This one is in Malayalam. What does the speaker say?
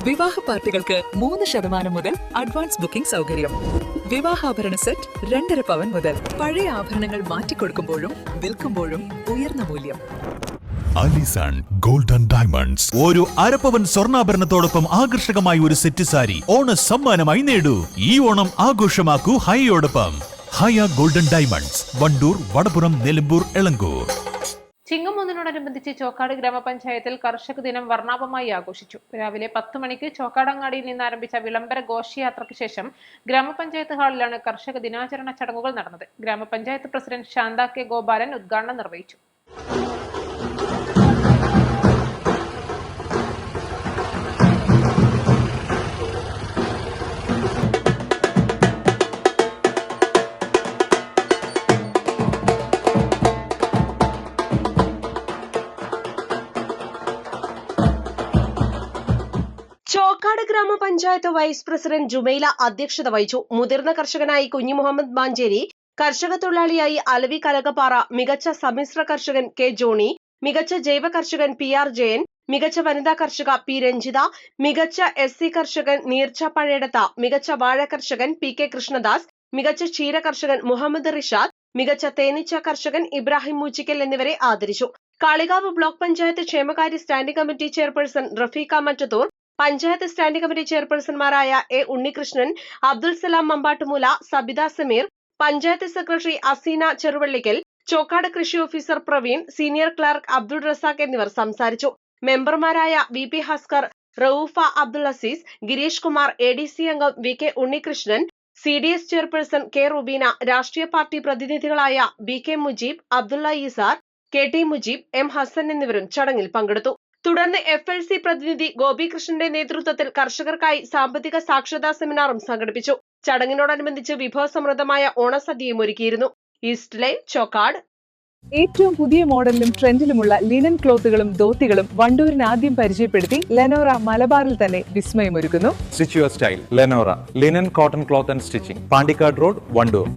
വിവാഹ പാർട്ടികൾക്ക് 3% മുതൽ അഡ്വാൻസ് ബുക്കിംഗ് സൗകര്യം. വിവാഹാഭരണ സെറ്റ് 2.5 പവൻ മുതൽ. പഴയ ആഭരണങ്ങൾ മാറ്റിക്കൊടുക്കുമ്പോഴും വിൽക്കുമ്പോഴും ഉയർന്ന മൂല്യം. Allison golden diamonds. ഒരു അരപ്പവൻ സ്വർണ്ണാഭരണത്തോടൊപ്പം ആകർഷകമായ ഒരു സെറ്റ് സാരി ഓണ സമ്മാനമായി നേടൂ. ഈ ഓണം ആഘോഷമാക്കൂ ഹൈയോടൊപ്പം. ഹയ ഗോൾഡൻ ഡയമണ്ട്സ്, വണ്ടൂർ, വടപുറം, നിലമ്പൂർ, എളങ്കൂർ. ചിങ്ങം 1-നോടനുബന്ധിച്ച് ചോക്കാട് ഗ്രാമപഞ്ചായത്തിൽ കർഷക ദിനം വർണ്ണാഭമായി ആഘോഷിച്ചു. രാവിലെ 10 മണിക്ക് ചോക്കാടങ്ങാടിയിൽ നിന്ന് ആരംഭിച്ച വിളംബര ഘോഷയാത്രയ്ക്ക് ശേഷം ഗ്രാമപഞ്ചായത്ത് ഹാളിലാണ് കർഷക ദിനാചരണ ചടങ്ങുകൾ നടന്നത്. ഗ്രാമപഞ്ചായത്ത് പ്രസിഡന്റ് ശാന്ത കെ ഗോപാലൻ ഉദ്ഘാടനം നിർവഹിച്ചു. ചോക്കാട് ഗ്രാമപഞ്ചായത്ത് വൈസ് പ്രസിഡന്റ് ജുമൈല അധ്യക്ഷത വഹിച്ചു. മുതിർന്ന കർഷകനായി കുഞ്ഞി മുഹമ്മദ് മാഞ്ചേരി, കർഷക തൊഴിലാളിയായി അലവി കലകപ്പാറ, മികച്ച സമ്മിശ്ര കർഷകൻ കെ ജോണി, മികച്ച ജൈവ കർഷകൻ PR ജയൻ, മികച്ച വനിതാ കർഷക P രഞ്ജിത, മികച്ച SC കർഷകൻ നീർച്ച പഴയടത്ത, മികച്ച വാഴ കർഷകൻ PK കൃഷ്ണദാസ്, മികച്ച ക്ഷീര കർഷകൻ മുഹമ്മദ് റിഷാദ്, മികച്ച തേനീച്ച കർഷകൻ ഇബ്രാഹിം മൂച്ചിക്കൽ എന്നിവരെ ആദരിച്ചു. കാളികാവ് ബ്ലോക്ക് പഞ്ചായത്ത് ക്ഷേമകാര്യ standing committee chairperson Rafeeqa Mattathur, panchayat standing committee ചെയർപേഴ്സൺമാരായ A ഉണ്ണികൃഷ്ണൻ, അബ്ദുൽ സലാം മമ്പാട്ടുമൂല, സബിത സമീർ, പഞ്ചായത്ത് സെക്രട്ടറി അസീന ചെറുവള്ളിക്കൽ, ചോക്കാട് കൃഷി officer Praveen, senior clerk Abdul Razak എന്നിവർ സംസാരിച്ചു. മെമ്പർമാരായ VP ഹസ്കർ, റൌഫ അബ്ദുൾ അസീസ്, ഗിരീഷ് കുമാർ, ADC അംഗം VK Unnikrishnan, CDS chairperson K Rubeena, രാഷ്ട്രീയ പാർട്ടി പ്രതിനിധികളായ BK Mujeeb, Abdulla Esar, KT Mujeeb, M Hassan എന്നിവരും ചടങ്ങിൽ പങ്കെടുത്തു. തുടർന്ന് FLC പ്രതിനിധി ഗോപികൃഷ്ണന്റെ നേതൃത്വത്തിൽ കർഷകർക്കായി സാമ്പത്തിക സാക്ഷരതാ സെമിനാറും സംഘടിപ്പിച്ചു. ചടങ്ങിനോടനുബന്ധിച്ച് വിഭവസമൃദ്ധമായ ഓണസദ്യയും ഒരുക്കിയിരുന്നു. East live, Chokkad. ഏറ്റവും പുതിയ മോഡലിലും ട്രെൻഡിലുമുള്ള ലിനൻ ക്ലോത്തുകളും ധോത്തികളും വണ്ടൂരിന് ആദ്യം പരിചയപ്പെടുത്തി ലെനോറ മലബാറിൽ തന്നെ വിസ്മയമൊരുക്കുന്നു. Stitch your style Lenora linen cotton cloth and stitching, Pandikkad road, Wandoor.